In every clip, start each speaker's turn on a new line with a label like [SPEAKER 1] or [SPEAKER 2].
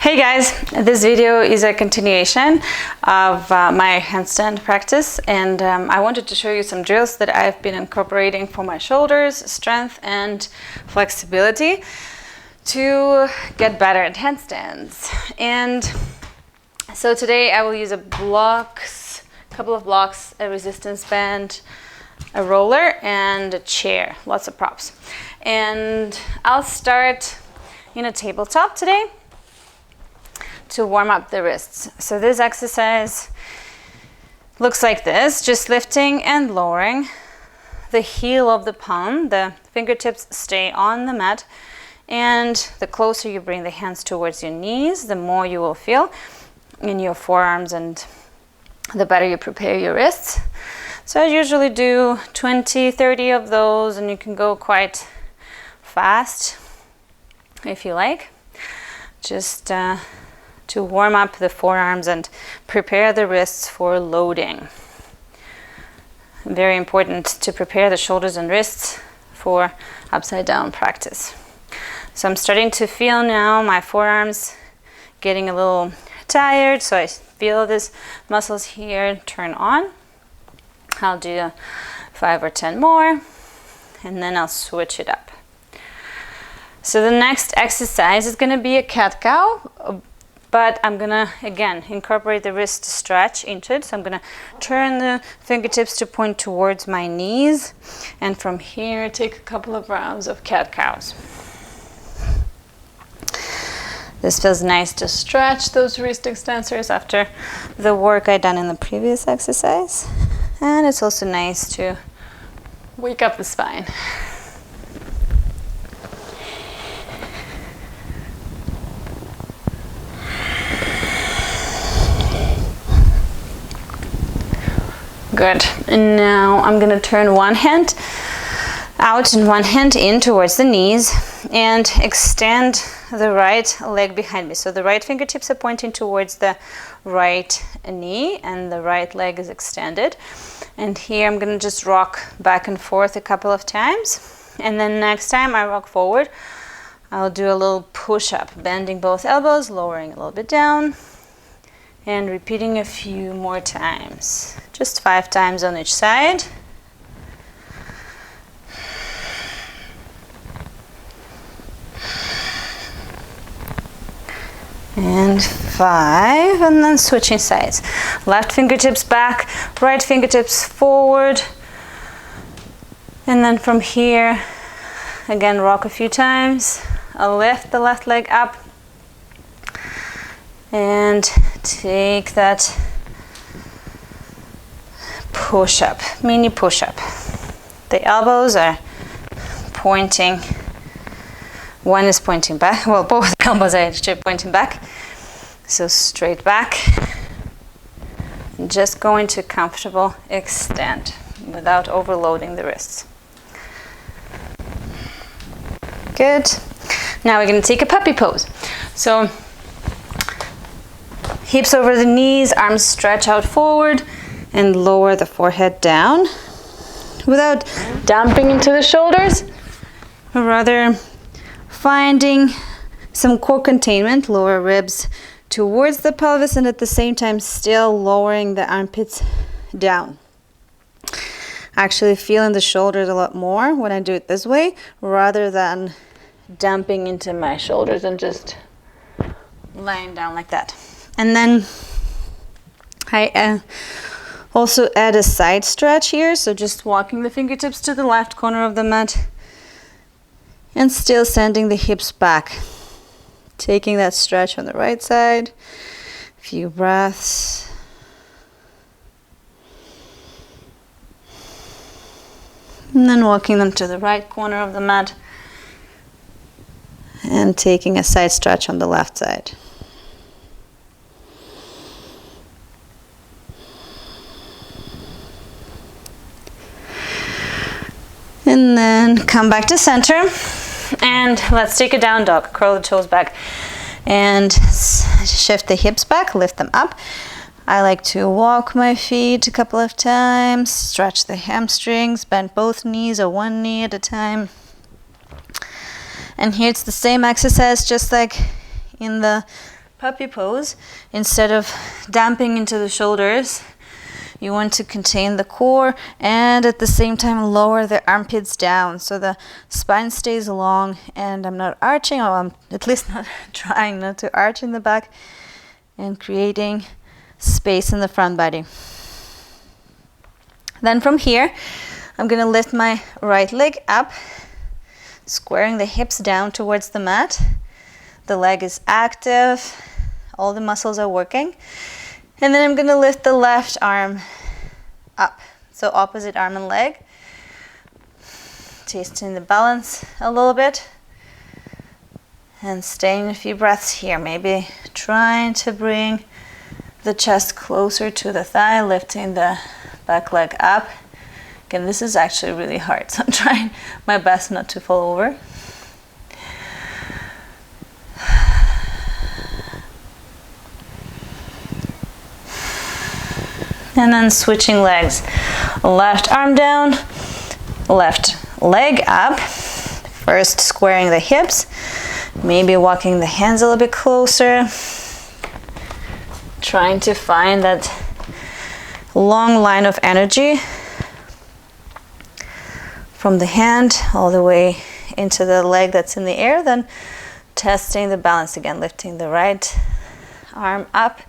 [SPEAKER 1] Hey guys, this video is a continuation of my handstand practice, and I wanted to show you some drills that I've been incorporating for my shoulders, strength and flexibility to get better at handstands. And so today I will use a couple of blocks, a resistance band, a roller and a chair, lots of props. And I'll start in a tabletop today to warm up the wrists. So this exercise looks like this, just lifting and lowering the heel of the palm. The fingertips stay on the mat, and the closer you bring the hands towards your knees, the more you will feel in your forearms and the better you prepare your wrists. So I usually do 20-30 of those, and you can go quite fast if you like, just to warm up the forearms and prepare the wrists for loading. Very important to prepare the shoulders and wrists for upside down practice. So I'm starting to feel now my forearms getting a little tired, so I feel these muscles here turn on. I'll do 5 or 10 more, and then I'll switch it up. So the next exercise is going to be a cat-cow, but I'm gonna again incorporate the wrist stretch into it. So I'm gonna turn the fingertips to point towards my knees, and from here take a couple of rounds of cat-cows. This feels nice to stretch those wrist extensors after the work I done in the previous exercise, and it's also nice to wake up the spine. Good. And now I'm going to turn one hand out and one hand in towards the knees and extend the right leg behind me. So the right fingertips are pointing towards the right knee and the right leg is extended. And here I'm going to just rock back and forth a couple of times. And then next time I rock forward, I'll do a little push-up, bending both elbows, lowering a little bit down, and repeating a few more times. Just 5 times on each side. And 5, and then switching sides. Left fingertips back, right fingertips forward. And then from here, again, rock a few times. I'll lift the left leg up and take that push-up, mini push-up. The elbows are pointing, one is pointing back, well, both elbows are actually pointing back, so straight back. Just go into comfortable extend without overloading the wrists. Good. Now we're going to take a puppy pose. So hips over the knees, arms stretch out forward, and lower the forehead down without dumping into the shoulders, rather finding some core containment, lower ribs towards the pelvis, and at the same time still lowering the armpits down. Actually feeling the shoulders a lot more when I do it this way, rather than dumping into my shoulders and just lying down like that. And then I also add a side stretch here, so just walking the fingertips to the left corner of the mat and still sending the hips back. Taking that stretch on the right side, a few breaths. And then walking them to the right corner of the mat and taking a side stretch on the left side. And then come back to center, and let's take a down dog. Curl the toes back and shift the hips back, lift them up. I like to walk my feet a couple of times, stretch the hamstrings, bend both knees or one knee at a time. And here it's the same exercise, just like in the puppy pose, instead of dumping into the shoulders, you want to contain the core and at the same time lower the armpits down so the spine stays long and I'm not arching, or I'm at least not trying not to arch in the back, and creating space in the front body. Then from here, I'm going to lift my right leg up, squaring the hips down towards the mat. The leg is active, all the muscles are working. And then I'm going to lift the left arm up, so opposite arm and leg. Tasting the balance a little bit. And staying a few breaths here, maybe trying to bring the chest closer to the thigh, lifting the back leg up. Again, this is actually really hard, so I'm trying my best not to fall over. And then switching legs. Left arm down, left leg up. First squaring the hips, maybe walking the hands a little bit closer. Trying to find that long line of energy from the hand all the way into the leg that's in the air. Then testing the balance again, lifting the right arm up,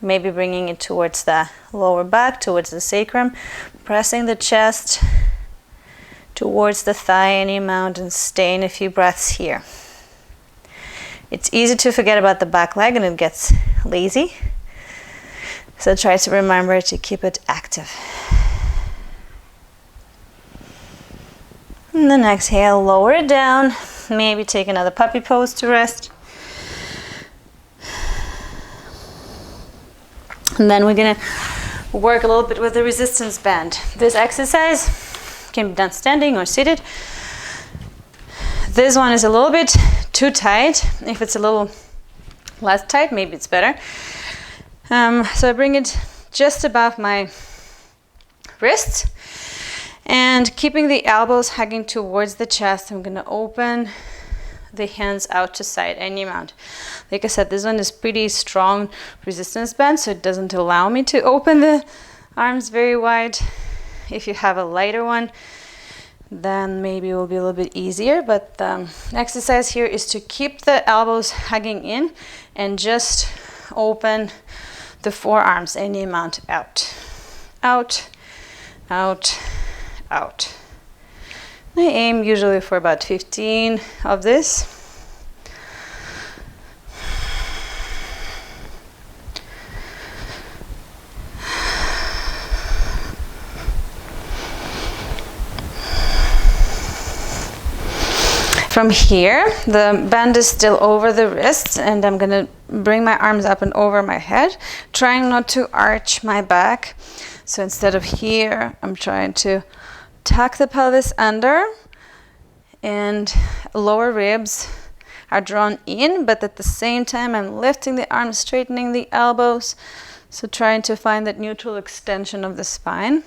[SPEAKER 1] maybe bringing it towards the lower back, towards the sacrum, pressing the chest towards the thigh any amount, and staying a few breaths here. It's easy to forget about the back leg and it gets lazy, so try to remember to keep it active. And then exhale, lower it down, maybe take another puppy pose to rest. And then we're gonna work a little bit with the resistance band. This exercise can be done standing or seated. This one is a little bit too tight. If it's a little less tight, maybe it's better. So I bring it just above my wrists and keeping the elbows hugging towards the chest. I'm gonna open the hands out to side any amount. Like I said, this one is pretty strong resistance band, so it doesn't allow me to open the arms very wide. If you have a lighter one, then maybe it will be a little bit easier, but the exercise here is to keep the elbows hugging in and just open the forearms any amount out. Out, out, out. I aim usually for about 15 of this. From here, the band is still over the wrists, and I'm gonna bring my arms up and over my head, trying not to arch my back. So instead of here, I'm trying to tuck the pelvis under, and lower ribs are drawn in, but at the same time I'm lifting the arms, straightening the elbows, so trying to find that neutral extension of the spine.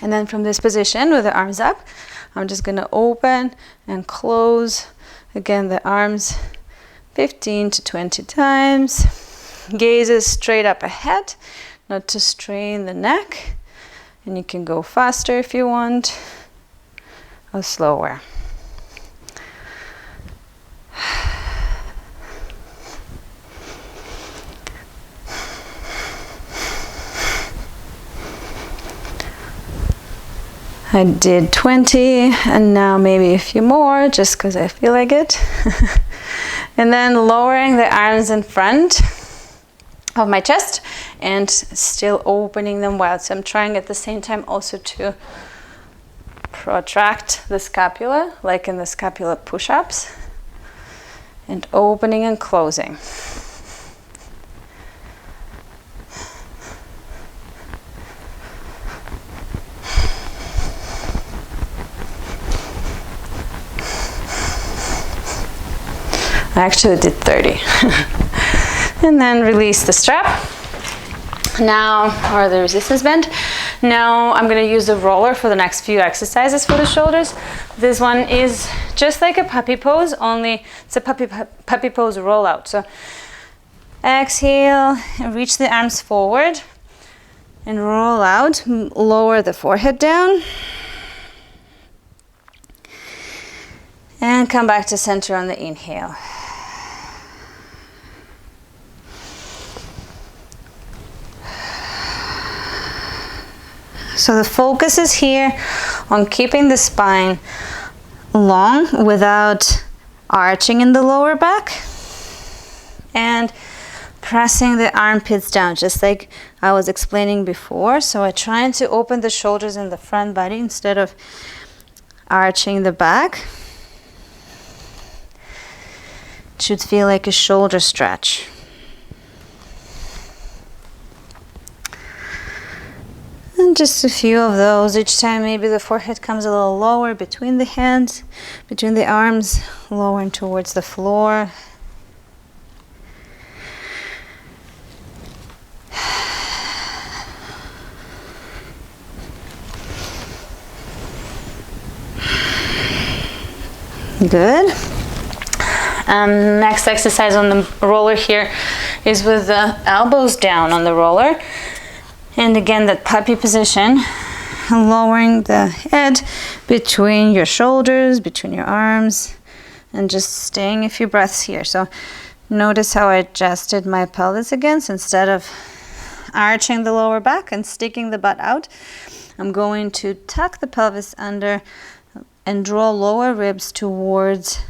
[SPEAKER 1] And then from this position with the arms up, I'm just going to open and close again the arms 15 to 20 times. Gazes straight up ahead, not to strain the neck. And you can go faster if you want, or slower. I did 20, and now maybe a few more, just because I feel like it. And then lowering the arms in front of my chest and still opening them wide. So I'm trying at the same time also to protract the scapula, like in the scapula push-ups, and opening and closing. I actually did 30. And then release the strap. Now, or the resistance band. Now I'm going to use the roller for the next few exercises for the shoulders. This one is just like a puppy pose, only it's a puppy pose rollout. So Exhale, and reach the arms forward and roll out. Lower the forehead down. And come back to center on the inhale. So the focus is here on keeping the spine long without arching in the lower back and pressing the armpits down, just like I was explaining before. So I'm trying to open the shoulders and the front body instead of arching the back. It should feel like a shoulder stretch. And just a few of those. Each time maybe the forehead comes a little lower between the hands, between the arms, lowering towards the floor. Good. Next exercise on the roller here is with the elbows down on the roller. And again, that puppy position, lowering the head between your shoulders, between your arms, and just staying a few breaths here. So notice how I adjusted my pelvis again. So instead of arching the lower back and sticking the butt out, I'm going to tuck the pelvis under and draw lower ribs towards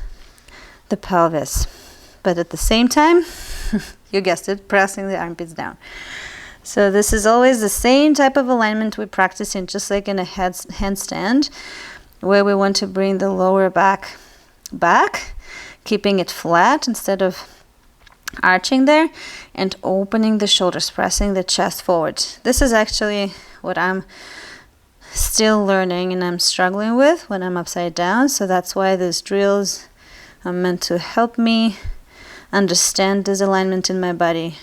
[SPEAKER 1] the pelvis. But at the same time, you guessed it, pressing the armpits down. So this is always the same type of alignment we practice in, just like in a handstand, where we want to bring the lower back, keeping it flat instead of arching there, and opening the shoulders, pressing the chest forward. This is actually what I'm still learning and I'm struggling with when I'm upside down. So that's why these drills are meant to help me understand this alignment in my body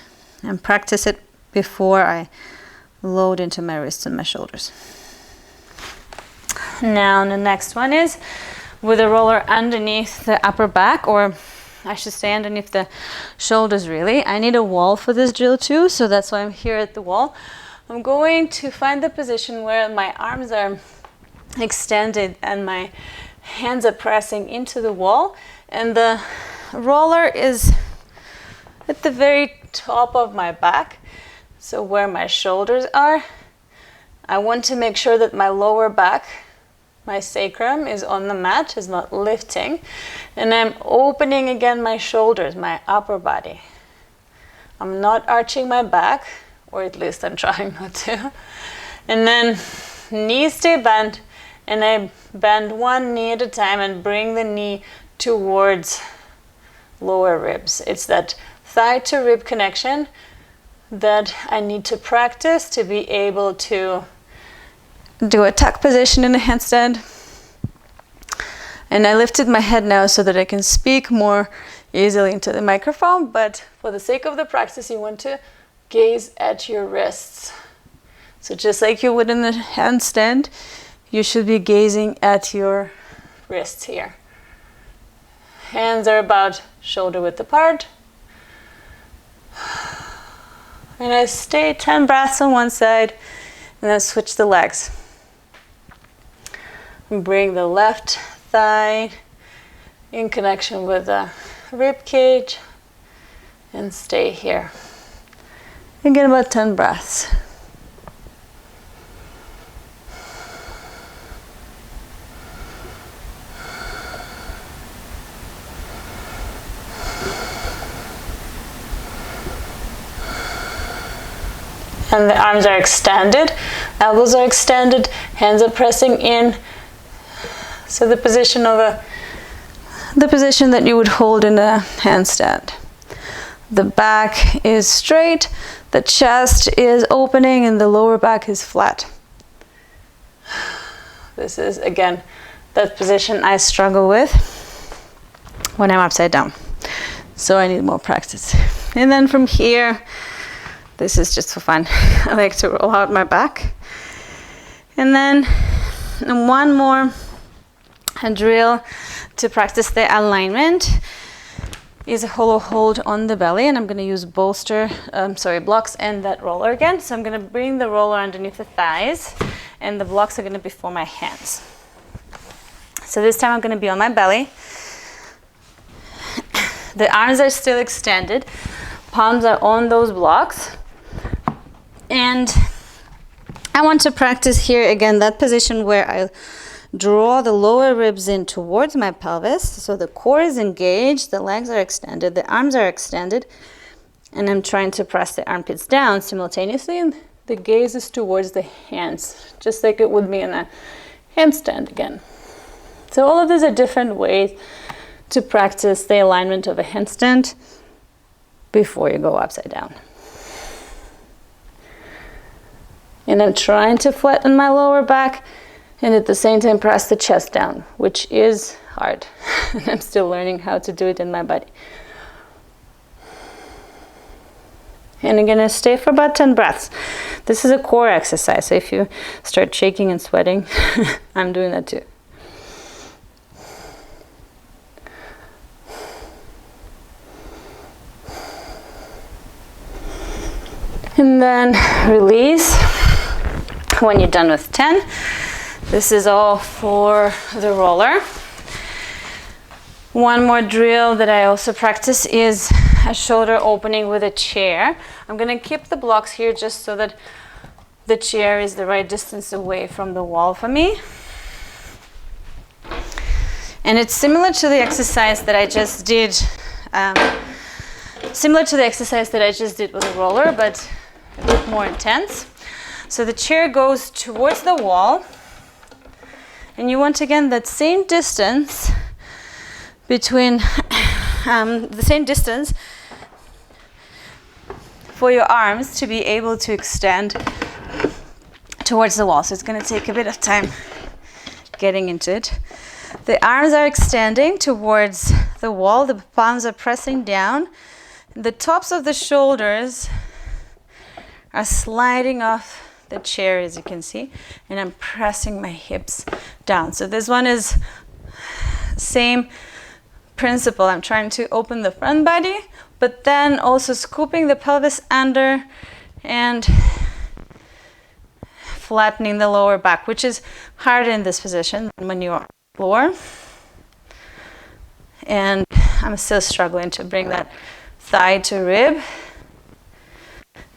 [SPEAKER 1] and practice it before I load into my wrists and my shoulders. Now the next one is with a roller underneath the upper back, or I should say underneath the shoulders really. I need a wall for this drill too, so that's why I'm here at the wall. I'm going to find the position where my arms are extended and my hands are pressing into the wall, and the roller is at the very top of my back. So where my shoulders are, I want to make sure that my lower back, my sacrum, is on the mat, is not lifting. And I'm opening again my shoulders, my upper body. I'm not arching my back, or at least I'm trying not to. And then knees stay bent, and I bend one knee at a time and bring the knee towards lower ribs. It's that thigh to rib connection that I need to practice to be able to do a tuck position in a handstand. And I lifted my head now so that I can speak more easily into the microphone, but for the sake of the practice, you want to gaze at your wrists. So just like you would in the handstand, you should be gazing at your wrists here. Hands are about shoulder width apart. And I stay 10 breaths on one side, and then switch the legs. Bring the left thigh in connection with the rib cage, and stay here. And get about 10 breaths. And the arms are extended, elbows are extended, hands are pressing in. So the position that you would hold in a handstand. The back is straight, the chest is opening, and the lower back is flat. This is, again, that position I struggle with when I'm upside down. So I need more practice. And then from here, this is just for fun. I like to roll out my back. And then one more drill to practice the alignment is a hollow hold on the belly, and I'm going to use blocks and that roller again. So I'm going to bring the roller underneath the thighs, and the blocks are going to be for my hands. So this time I'm going to be on my belly. The arms are still extended, palms are on those blocks, and I want to practice here again that position where I draw the lower ribs in towards my pelvis, so the core is engaged, the legs are extended, the arms are extended, and I'm trying to press the armpits down simultaneously, and the gaze is towards the hands, just like it would be in a handstand again. So all of these are different ways to practice the alignment of a handstand before you go upside down. And I'm trying to flatten my lower back and at the same time press the chest down, which is hard. And I'm still learning how to do it in my body. And I'm gonna stay for about 10 breaths. This is a core exercise, so if you start shaking and sweating, I'm doing that too. And then release when you're done with 10. This is all for the roller. One more drill that I also practice is a shoulder opening with a chair. I'm going to keep the blocks here just so that the chair is the right distance away from the wall for me. And it's similar to the exercise that I just did, with the roller, but a bit more intense. So the chair goes towards the wall, and you want again that same distance between the same distance for your arms to be able to extend towards the wall. So it's going to take a bit of time getting into it. The arms are extending towards the wall, the palms are pressing down, the tops of the shoulders are sliding off the chair, as you can see, and I'm pressing my hips down. So this one is same principle. I'm trying to open the front body, but then also scooping the pelvis under and flattening the lower back, which is harder in this position than when you're on the floor. And I'm still struggling to bring that thigh to rib.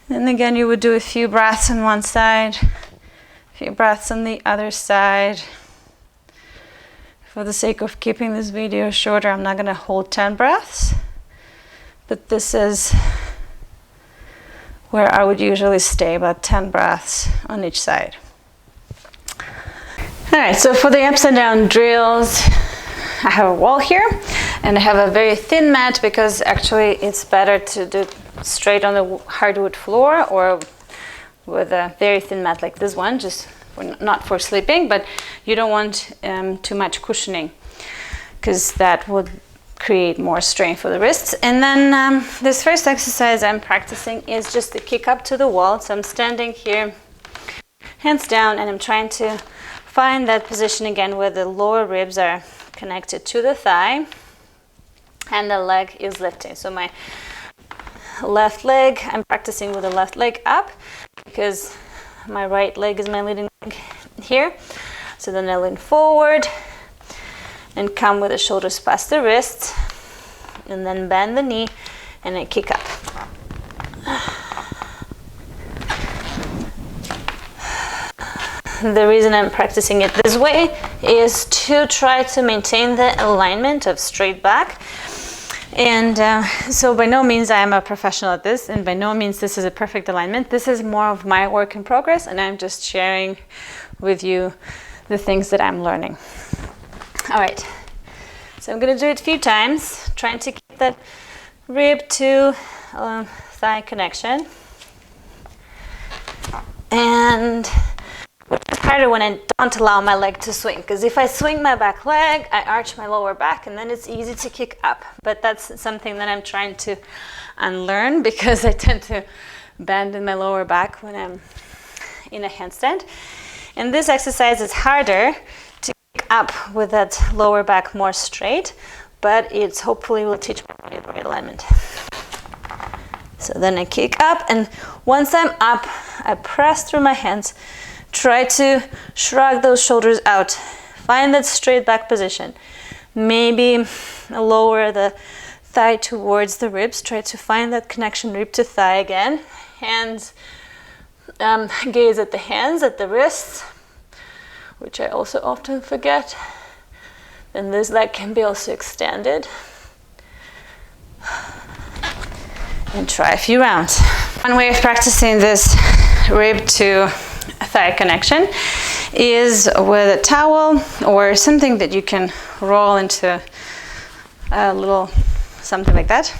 [SPEAKER 1] And again, you would do a few breaths on one side, a few breaths on the other side. For the sake of keeping this video shorter, I'm not going to hold 10 breaths, but this is where I would usually stay, about 10 breaths on each side. All right, so for the upside down drills, I have a wall here, and I have a very thin mat because actually it's better to do straight on the hardwood floor or with a very thin mat like this one, just not for sleeping, but you don't want too much cushioning because that would create more strain for the wrists. And then this first exercise I'm practicing is just the kick up to the wall. So I'm standing here, hands down, and I'm trying to find that position again where the lower ribs are connected to the thigh and the leg is lifting. So my left leg, I'm practicing with the left leg up because my right leg is my leading leg here. So then I lean forward and come with the shoulders past the wrists and then bend the knee and I kick up. The reason I'm practicing it this way is to try to maintain the alignment of straight back. And so by no means I am a professional at this, and by no means this is a perfect alignment. This is more of my work in progress, and I'm just sharing with you the things that I'm learning. All right, so I'm going to do it a few times, trying to keep that rib to thigh connection. And it's harder when I don't allow my leg to swing, because if I swing my back leg, I arch my lower back and then it's easy to kick up. But that's something that I'm trying to unlearn because I tend to bend in my lower back when I'm in a handstand. And this exercise is harder to kick up with that lower back more straight, but it's hopefully will teach me the right alignment. So then I kick up, and once I'm up, I press through my hands, try to shrug those shoulders out, find that straight back position, maybe lower the thigh towards the ribs, try to find that connection rib to thigh again, hands, gaze at the hands, at the wrists, which I also often forget. And this leg can be also extended. And try a few rounds. One way of practicing this rib to thigh connection is with a towel or something that you can roll into a little something like that,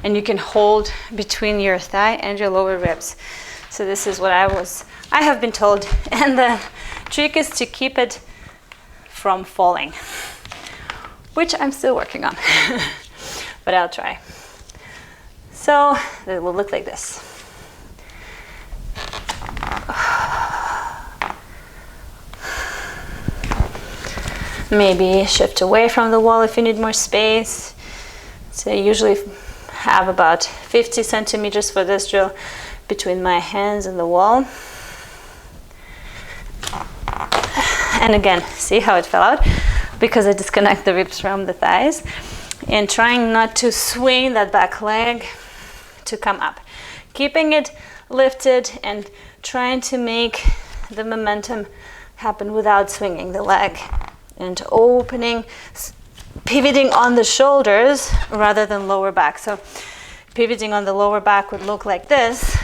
[SPEAKER 1] and you can hold between your thigh and your lower ribs. So this is what I have been told, and the trick is to keep it from falling, which I'm still working on, but I'll try. So it will look like this. Maybe shift away from the wall if you need more space. So I usually have about 50 centimeters for this drill between my hands and the wall. And again, see how it fell out? Because I disconnect the ribs from the thighs, and trying not to swing that back leg to come up. Keeping it lifted and trying to make the momentum happen without swinging the leg, and opening, pivoting on the shoulders rather than lower back. So pivoting on the lower back would look like this,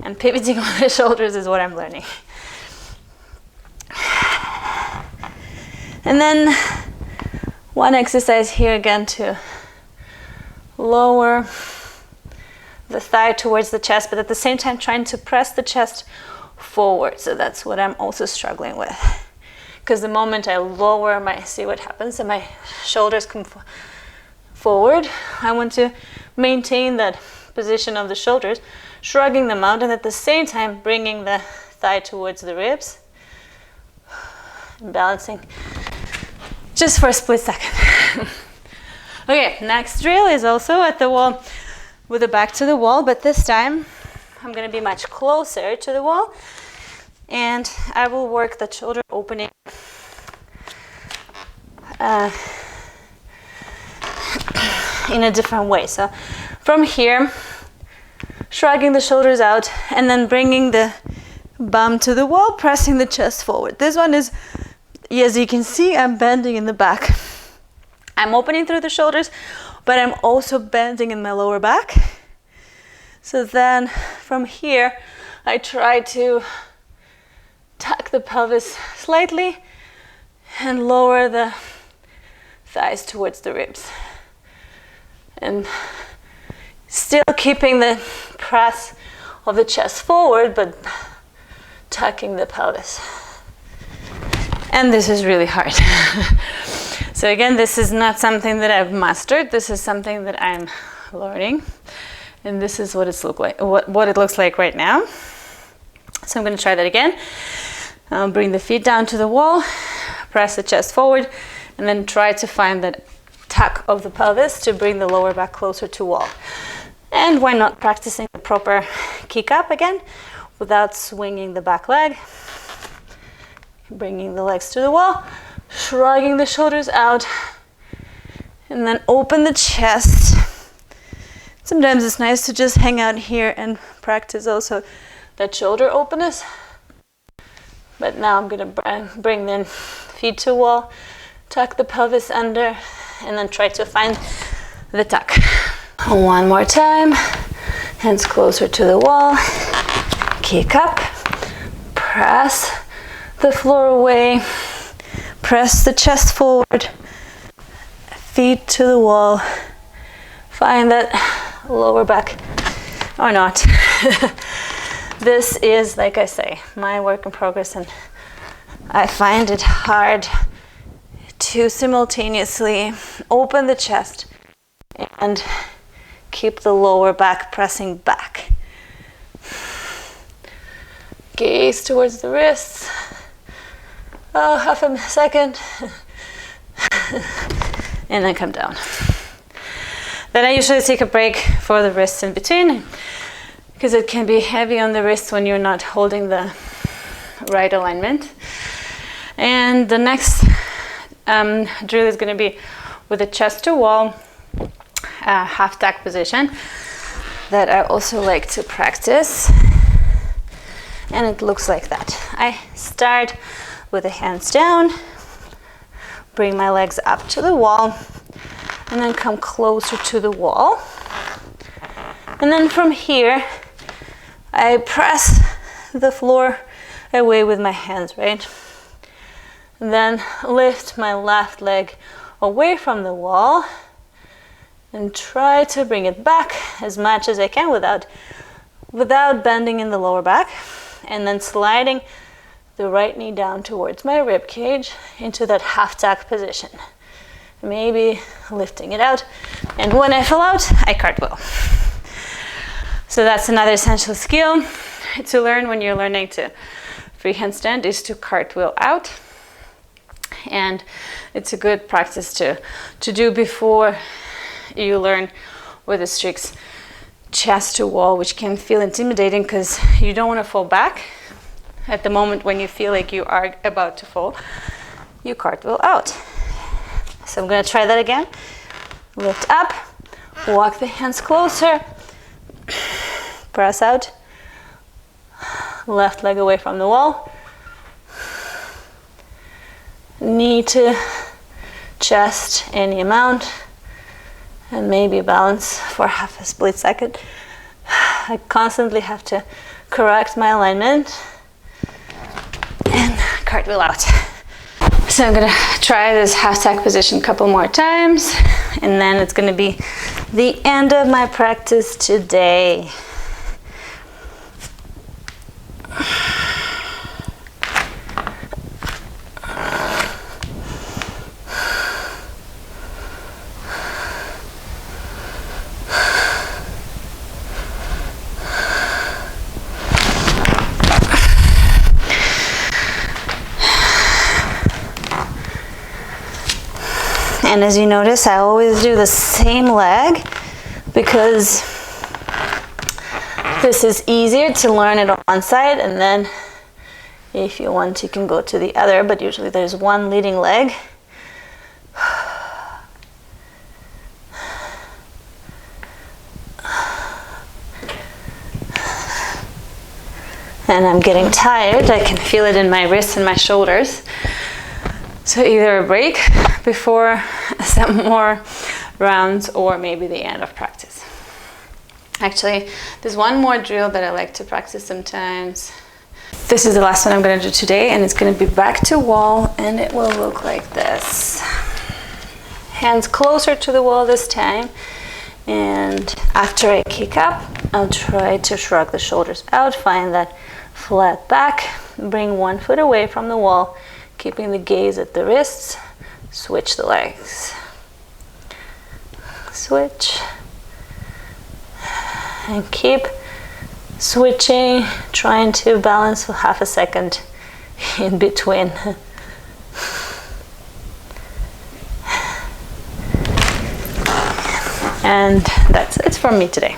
[SPEAKER 1] and pivoting on the shoulders is what I'm learning. And then one exercise here again to lower the thigh towards the chest, but at the same time trying to press the chest forward. So that's what I'm also struggling with. Because the moment I lower see what happens, and my shoulders come forward, I want to maintain that position of the shoulders, shrugging them out, and at the same time bringing the thigh towards the ribs, and balancing just for a split second. Okay, next drill is also at the wall with the back to the wall, but this time I'm going to be much closer to the wall, and I will work the shoulder opening in a different way. So from here, shrugging the shoulders out, and then bringing the bum to the wall, pressing the chest forward. This one is, as you can see, I'm bending in the back. I'm opening through the shoulders, but I'm also bending in my lower back. So then from here, I try to tuck the pelvis slightly and lower the thighs towards the ribs. And still keeping the press of the chest forward, but tucking the pelvis. And this is really hard. So again, this is not something that I've mastered. This is something that I'm learning. And this is what it looks like right now. So I'm going to try that again. I'll bring the feet down to the wall, press the chest forward, and then try to find that tuck of the pelvis to bring the lower back closer to wall. And why not practicing the proper kick up again without swinging the back leg. Bringing the legs to the wall, shrugging the shoulders out, and then open the chest. Sometimes it's nice to just hang out here and practice also that shoulder openness. But now I'm going to bring the feet to wall, tuck the pelvis under, and then try to find the tuck. One more time. Hands closer to the wall. Kick up. Press the floor away. Press the chest forward. Feet to the wall. Find that lower back or not. This is, like I say, my work in progress, and I find it hard to simultaneously open the chest and keep the lower back pressing back. Gaze towards the wrists. Oh, half a second. and then come down. Then I usually take a break for the wrists in between, because it can be heavy on the wrists when you're not holding the right alignment. And the next drill is going to be with a chest to wall half tag position that I also like to practice. And it looks like that. I start with the hands down, bring my legs up to the wall, and then come closer to the wall. And then from here, I press the floor away with my hands, right? And then lift my left leg away from the wall and try to bring it back as much as I can without bending in the lower back. And then sliding the right knee down towards my rib cage into that half tag position. Maybe lifting it out. And when I fall out, I cartwheel. So that's another essential skill to learn when you're learning to free handstand, is to cartwheel out. And it's a good practice to do before you learn with the strict chest to wall, which can feel intimidating because you don't want to fall back. At the moment when you feel like you are about to fall, you cartwheel out. So I'm going to try that again. Lift up, walk the hands closer, press out, left leg away from the wall, knee to chest any amount, and maybe balance for half a split second. I constantly have to correct my alignment and cartwheel out. So I'm gonna try this half tag position a couple more times, and then it's gonna be the end of my practice today. And as you notice, I always do the same leg because this is easier to learn it on one side, and then if you want, you can go to the other, but usually there's one leading leg. And I'm getting tired. I can feel it in my wrists and my shoulders. So either a break before some more rounds, or maybe the end of practice. Actually, there's one more drill that I like to practice sometimes. This is the last one I'm going to do today, and it's going to be back to wall, and it will look like this. Hands closer to the wall this time, and after I kick up, I'll try to shrug the shoulders out, find that flat back, bring one foot away from the wall, keeping the gaze at the wrists, switch the legs. Switch. And keep switching, trying to balance for half a second in between. And that's it from me today.